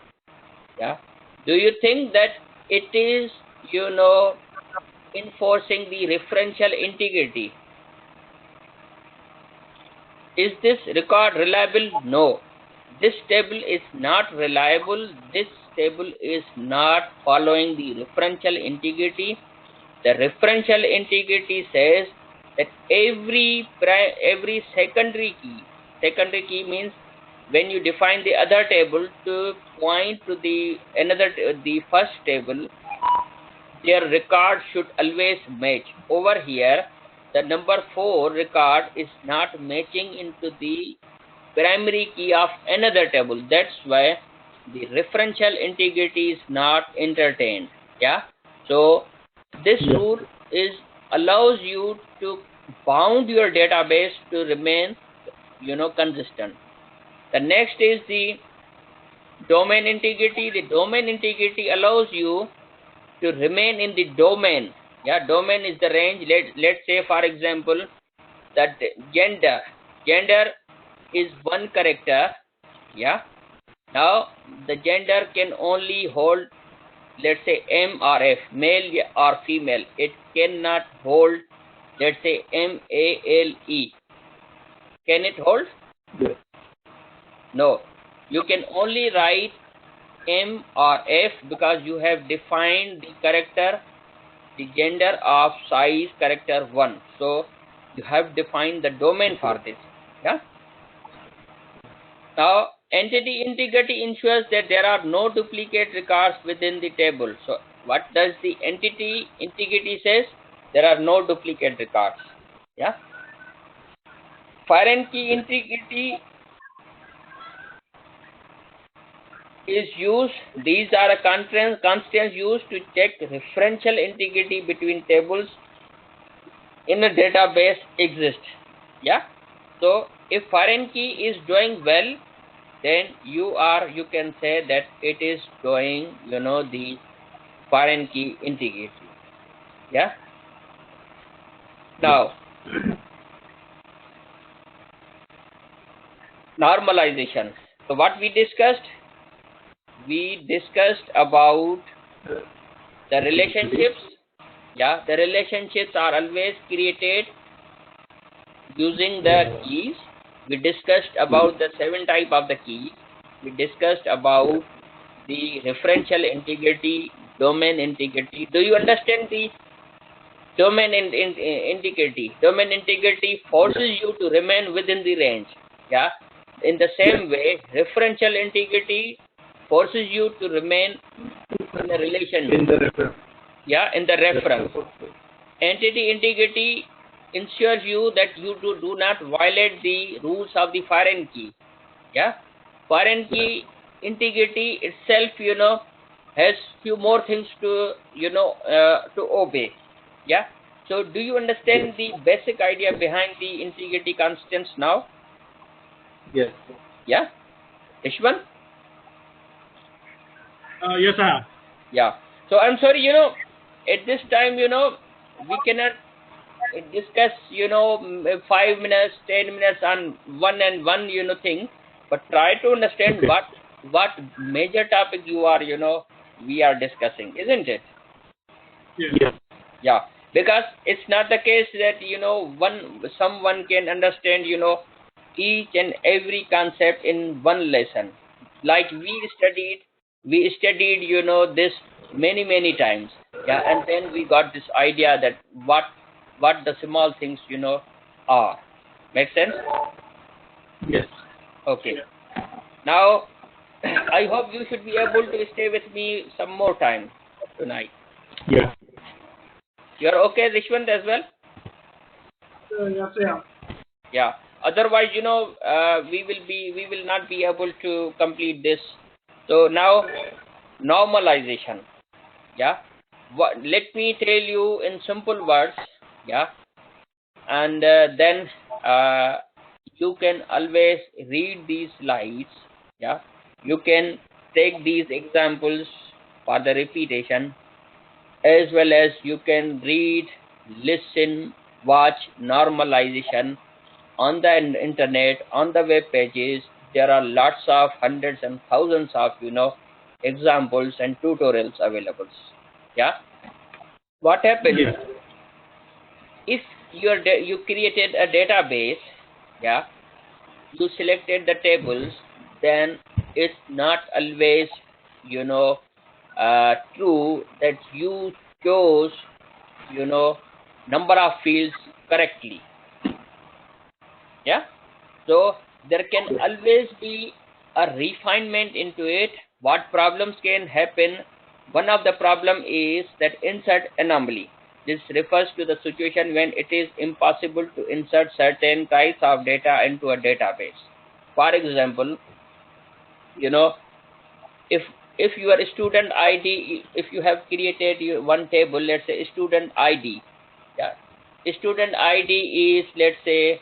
Yeah, do you think that it is enforcing the referential integrity? Is this record reliable? No, this table is not reliable. This table is not following the referential integrity. The referential integrity says that every secondary key means when you define the other table to point to the first table, their record should always match. Over here, the number 4 record is not matching into the primary key of another table. That's why the referential integrity is not entertained. Yeah. So this rule allows you to bound your database to remain, consistent. The next is the domain integrity. The domain integrity allows you to remain in the domain. Yeah, domain is the range. Let's say, for example, that gender is one character. Yeah. Now the gender can only hold, let's say, M or F, male or female. It cannot hold, let's say, MALE. Can it hold? Yes. No. You can only write M or F because you have defined the character, the gender of size character 1. So you have defined the domain for this. Yeah. Now entity integrity ensures that there are no duplicate records within the table. So what does the entity integrity says? There are no duplicate records. Yeah. Foreign key integrity is used. These are constants used to check referential integrity between tables in a database exist. Yeah. So if foreign key is doing well, then you can say that it is doing, the foreign key integrity. Yeah. Now normalization. So what we discussed about the relationships. Yeah, the relationships are always created using the keys. We discussed about the 7 types of the keys. We discussed about the referential integrity, domain integrity. Do you understand the domain integrity? Domain integrity forces you to remain within the range. Yeah. In the same way, referential integrity forces you to remain in a relationship. In the reference. Yeah, in the reference. Entity integrity ensures you that you do not violate the rules of the foreign key. Yeah. Foreign key integrity itself, has few more things to, to obey. Yeah. So do you understand the basic idea behind the integrity constants now? Yes. Yeah. Ishwan? Yes, I have. Yeah. So I'm sorry, at this time, we cannot discuss, 5 minutes, 10 minutes on one thing, but try to understand what major topic we are discussing, isn't it? Yes. Yeah. Because it's not the case that, someone can understand, each and every concept in one lesson. Like we studied, this many times. Yeah, and then we got this idea that what the small things, are. Make sense? Yes. Okay. Now, I hope you should be able to stay with me some more time tonight. Yeah. You're okay, Rishwant, as well? Yes, I am. Yeah. Otherwise, we will not be able to complete this. So now, normalization. Yeah. Let me tell you in simple words. Yeah. And then you can always read these slides. Yeah. You can take these examples for the repetition, as well as you can read, listen, watch normalization on the internet, on the web pages. There are lots of hundreds and thousands of examples and tutorials available. Yeah. What happens if you created a database? Yeah. You selected the tables, then it's not always true that you chose number of fields correctly. Yeah. So there can always be a refinement into it. What problems can happen? One of the problem is that insert anomaly. This refers to the situation when it is impossible to insert certain types of data into a database. For example, if if your student ID, if you have created one table, let's say student ID, yeah, student ID is, let's say,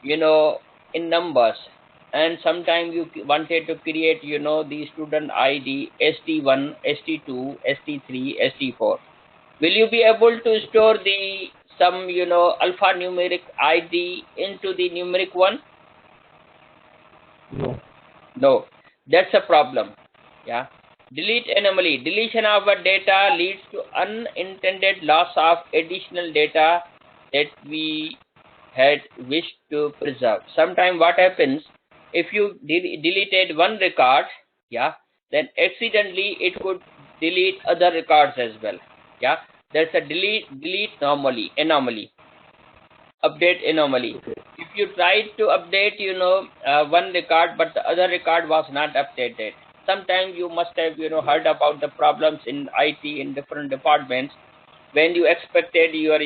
in numbers, and sometime you wanted to create, the student ID ST1, ST2, ST3, ST4. Will you be able to store the some, alphanumeric ID into the numeric one? No. No, that's a problem. Yeah. Delete anomaly. Deletion of a data leads to unintended loss of additional data that we had wished to preserve. Sometimes what happens, if you deleted one record, yeah, then accidentally it could delete other records as well. Yeah, that's a delete anomaly, update anomaly. If you tried to update, one record, but the other record was not updated. Sometimes you must have, heard about the problems in IT in different departments when you expected your,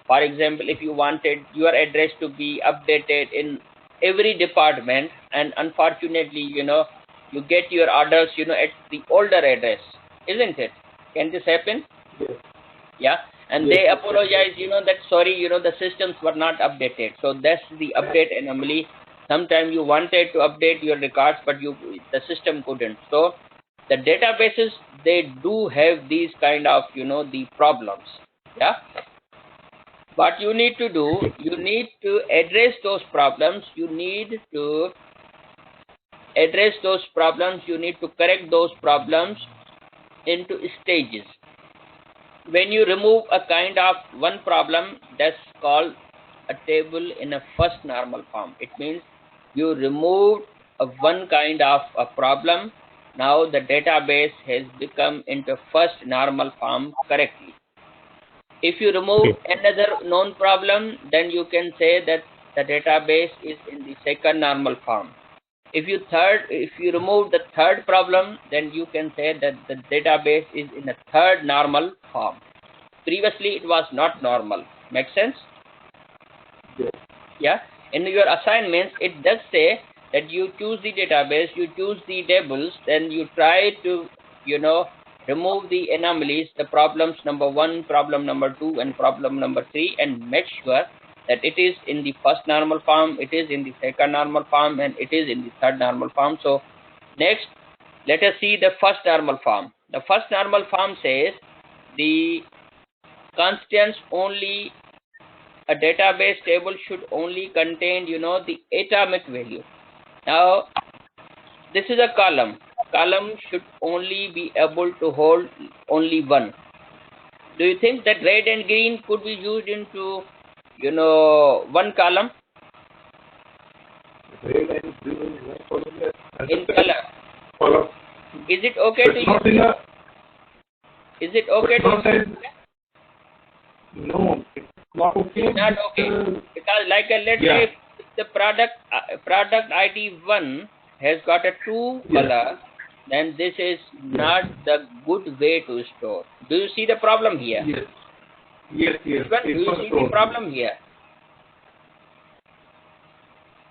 for example, if you wanted your address to be updated in every department, and unfortunately, you get your orders, at the older address, isn't it? Can this happen? Yes. Yeah. And Yes, they apologize, that sorry, the systems were not updated. So that's the update anomaly. Sometimes you wanted to update your records, but the system couldn't. So the databases, they do have these kind of, the problems. Yeah. What you need to do, you need to address those problems. You need to address those problems. You need to correct those problems into stages. When you remove a kind of one problem, that's called a table in a first normal form. It means you removed one kind of a problem. Now the database has become into first normal form correctly. If you remove another known problem, then you can say that the database is in the second normal form. If you remove the third problem, then you can say that the database is in a third normal form. Previously, it was not normal. Make sense? Yes. Yeah. In your assignments, it does say that you choose the database, you choose the tables, then you try to, remove the anomalies, the problems number 1, problem number 2, and problem number 3, and make sure that it is in the first normal form, it is in the second normal form, and it is in the third normal form. So next, let us see the first normal form. The first normal form says the constants only, a database table should only contain, the atomic value. Now, this is a column. Column should only be able to hold only one. Do you think that red and green could be used into, one column? Red and green in one column, yes. In color. Column. Is it okay to use? Is it okay to use? No, it's not okay. It's not okay. Because let's say the product ID 1 has got a 2 color, then this is not the good way to store. Do you see the problem here? Yes. Yes. Do you see the problem here?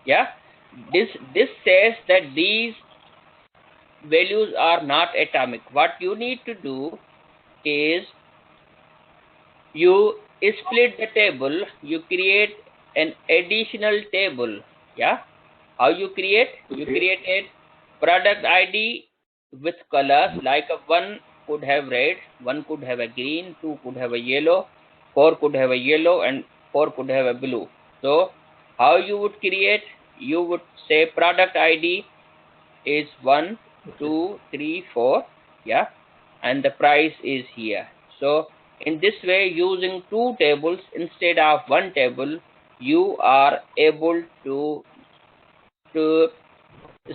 Yeah. This says that these values are not atomic. What you need to do is you split the table, you create an additional table. Yeah. How you create? You created product ID with colors, like a 1 could have red, 1 could have a green, 2 could have a yellow, 4 could have a yellow, and 4 could have a blue. So how you would create? You would say product ID is 1, 2, 3, 4, yeah, and the price is here. So in this way, using 2 tables instead of 1 table, you are able to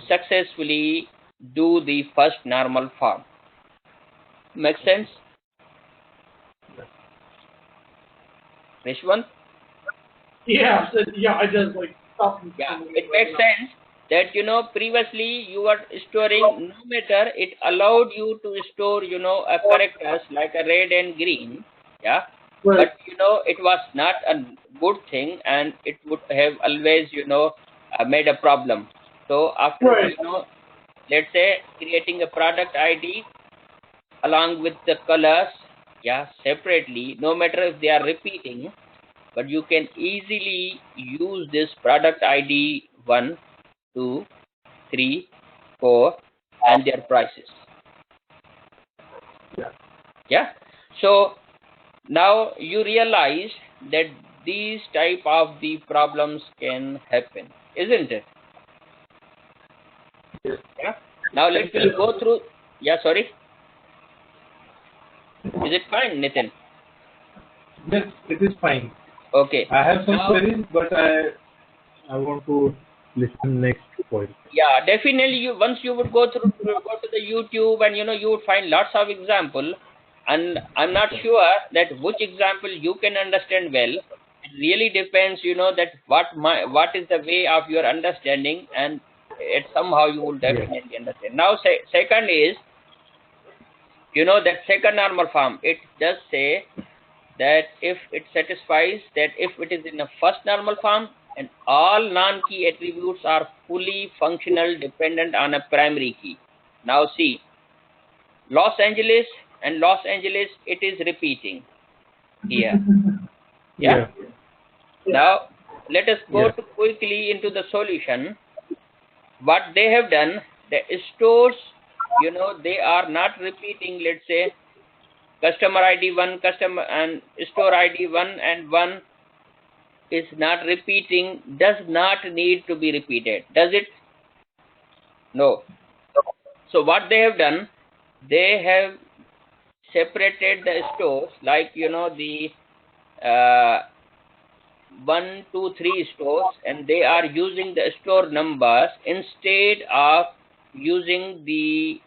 successfully do the first normal form. Make sense? Vishwant? Yeah, I just stop. Yeah, it makes sense that, previously you were storing, no matter, it allowed you to store, a characters like a red and green, yeah, Right. but, it was not a good thing, and it would have always, made a problem. So after, Right. let's say creating a product ID along with the colors, separately, no matter if they are repeating, but you can easily use this product ID 1, 2, 3, 4 and their prices. So now you realize that these type of the problems can happen, isn't it? Now let me go through. Sorry. Is it fine, Nitin? Yes, it is fine. Okay. I have some queries, but I want to listen next point. Yeah, definitely. Once you would go to the YouTube, and you would find lots of example, and I'm not sure that which example you can understand well. It really depends, that what is the way of your understanding, and it somehow you will definitely understand. Now, second is, that second normal form. It does say that if it satisfies that if it is in a first normal form and all non-key attributes are fully functional dependent on a primary key. Now see, Los Angeles and Los Angeles, it is repeating here. Now let us go quickly into the solution. What they have done, the stores, they are not repeating. Let's say customer ID 1, customer and store ID 1 and 1 is not repeating, does not need to be repeated, does it? No. So what they have done, they have separated the stores, like the 1, 2, 3 stores, and they are using the store numbers instead of using the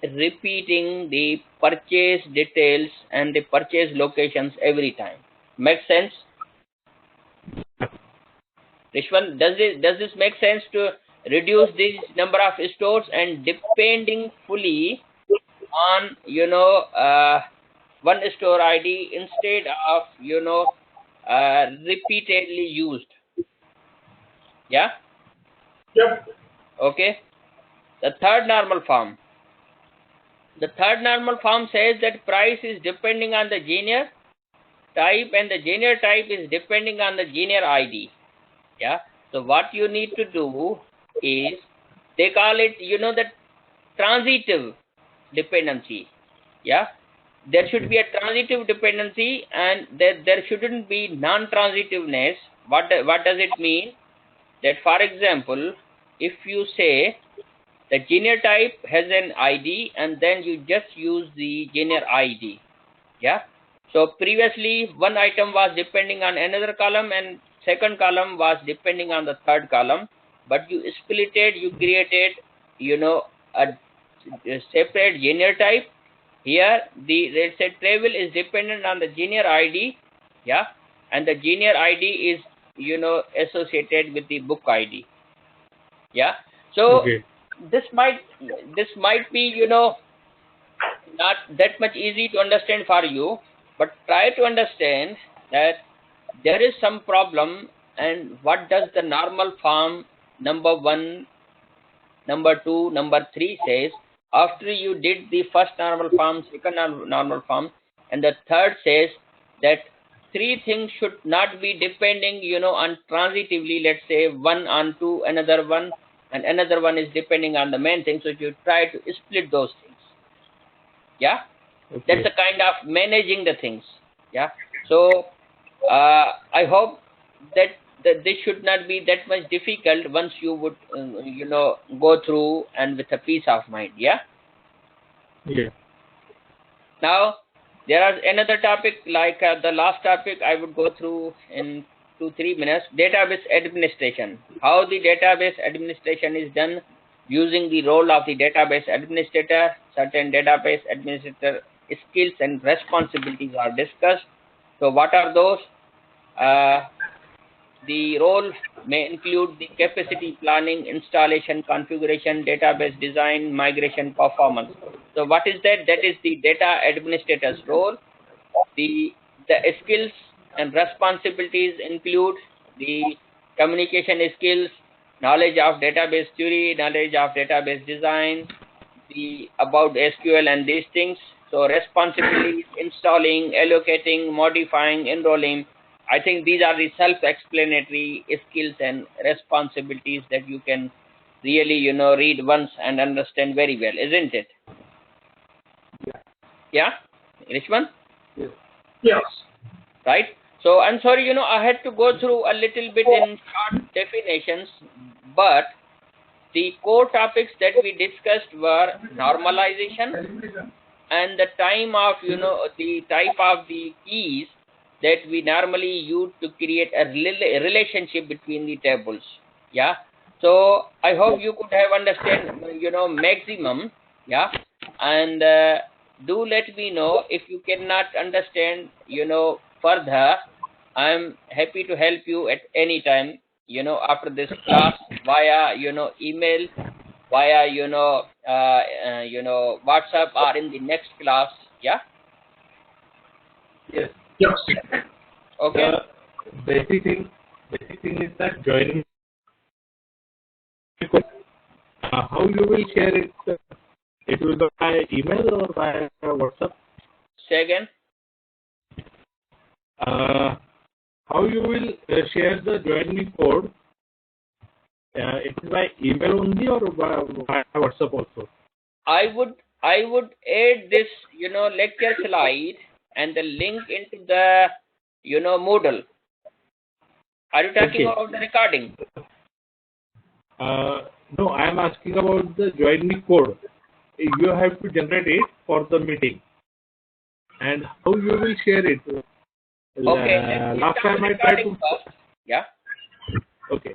repeating the purchase details and the purchase locations every time. Make sense? Rishwan, does this make sense to reduce this number of stores and depending fully on one store ID instead of repeatedly used? Yeah? Yep. Okay. The third normal form. The third normal form says that price is depending on the genre type and the genre type is depending on the genre ID. So what you need to do is, they call it, the transitive dependency. There should be a transitive dependency and there shouldn't be non-transitiveness. What does it mean? That for example, if you say the genre type has an ID and then you just use the genre ID. So previously one item was depending on another column and second column was depending on the third column, but you split it, you created a separate genre type. Here let's say travel is dependent on the genre ID, and the genre ID is associated with the book ID. So this might be not that much easy to understand for you, but try to understand that there is some problem, and what does the normal form number 1, number 2, number 3 says after you did the first normal form, second normal form, and the third says that 3 things should not be depending on transitively. Let's say 1 on 2, another one, and another one is depending on the main thing. So you try to split those things. That's a kind of managing the things. So I hope that this should not be that much difficult once you would go through and with a peace of mind. Now there are another topic, like the last topic I would go through in 2-3 minutes. Database administration. How the database administration is done using the role of the database administrator. Certain database administrator skills and responsibilities are discussed. So what are those? The role may include the capacity planning, installation, configuration, database design, migration, performance. So what is that? That is the data administrator's role. The skills and responsibilities include the communication skills, knowledge of database theory, knowledge of database design, about SQL and these things. So responsibilities, installing, allocating, modifying, enrolling. I think these are the self-explanatory skills and responsibilities that you can really, read once and understand very well, isn't it? Yeah? Richman? Yes. Yes. Right? So I'm sorry, I had to go through a little bit in short definitions, but the core topics that we discussed were normalization and the time of, the type of the keys that we normally use to create a relationship between the tables. Yeah. So I hope you could have understand, maximum. Yeah. And do let me know if you cannot understand, further. I'm happy to help you at any time, after this class via, email, via, WhatsApp or in the next class. Yeah. Yes. Yes. Okay. Basic thing is that joining. How you will share it? It will be by email or by WhatsApp? Say again. How you will share the joining code? It is by email only or by WhatsApp also? I would add this, lecture slide and the link into the, Moodle. Are you talking about the recording? No, I am asking about the join me code. You have to generate it for the meeting. And how you will share it? Okay. Last time I tried to. Yeah. Okay.